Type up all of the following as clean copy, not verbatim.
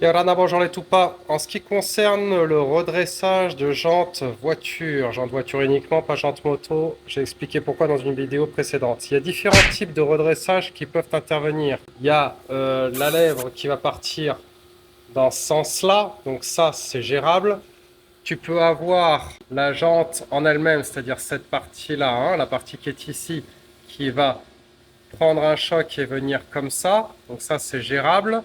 Yorana, bonjour les tout pas. En ce qui concerne le redressage de jantes voiture, jantes voiture uniquement, pas jantes moto, j'ai expliqué pourquoi dans une vidéo précédente. Il y a différents types de redressage qui peuvent intervenir. Il y a la lèvre qui va partir dans ce sens-là, donc ça c'est gérable. Tu peux avoir la jante en elle-même, c'est-à-dire cette partie-là, hein, la partie qui est ici, qui va prendre un choc et venir comme ça, donc ça c'est gérable.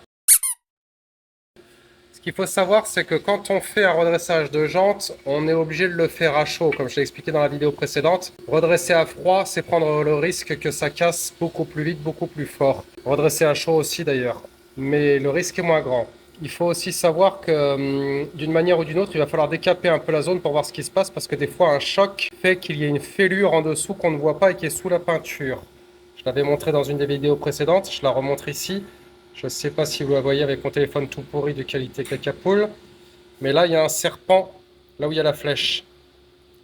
Ce qu'il faut savoir, c'est que quand on fait un redressage de jante, on est obligé de le faire à chaud, comme je l'ai expliqué dans la vidéo précédente. Redresser à froid, c'est prendre le risque que ça casse beaucoup plus vite, beaucoup plus fort. Redresser à chaud aussi d'ailleurs, mais le risque est moins grand. Il faut aussi savoir que d'une manière ou d'une autre, il va falloir décaper un peu la zone pour voir ce qui se passe, parce que des fois un choc fait qu'il y ait une fêlure en dessous qu'on ne voit pas et qui est sous la peinture. Je l'avais montré dans une des vidéos précédentes, je la remontre ici. Je ne sais pas si vous la voyez avec mon téléphone tout pourri de qualité cacapoule. Mais là, il y a un serpent, là où il y a la flèche.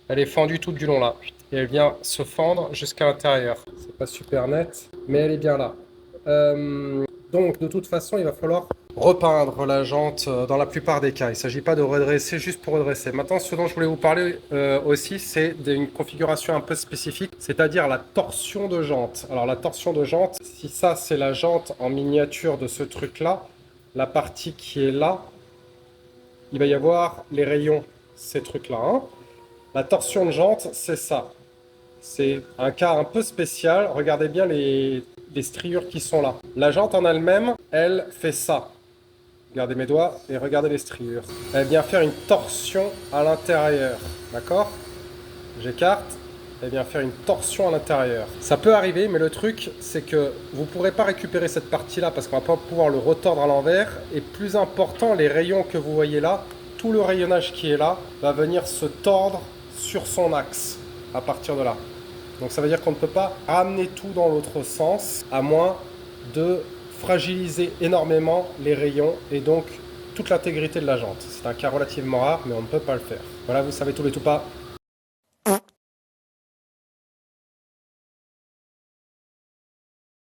Elle est fendue tout du long là. Et elle vient se fendre jusqu'à l'intérieur. C'est pas super net, mais elle est bien là. Donc, de toute façon, il va falloir repeindre la jante dans la plupart des cas. Il ne s'agit pas de redresser juste pour redresser. Maintenant, ce dont je voulais vous parler aussi, c'est d'une configuration un peu spécifique, c'est-à-dire la torsion de jante. Alors, la torsion de jante, si ça, c'est la jante en miniature de ce truc-là, la partie qui est là, il va y avoir les rayons, ces trucs-là, hein. La torsion de jante, c'est ça. C'est un cas un peu spécial. Regardez bien les striures qui sont là. La jante en elle-même, elle fait ça. Regardez mes doigts et regardez les striures. Elle vient faire une torsion à l'intérieur. D'accord? J'écarte. Elle vient faire une torsion à l'intérieur. Ça peut arriver, mais le truc, c'est que vous ne pourrez pas récupérer cette partie-là parce qu'on va pas pouvoir le retordre à l'envers. Et plus important, les rayons que vous voyez là, tout le rayonnage qui est là, va venir se tordre sur son axe à partir de là. Donc ça veut dire qu'on ne peut pas amener tout dans l'autre sens, à moins de fragiliser énormément les rayons et donc toute l'intégrité de la jante. C'est un cas relativement rare, mais on ne peut pas le faire. Voilà, vous savez tous les tout pas.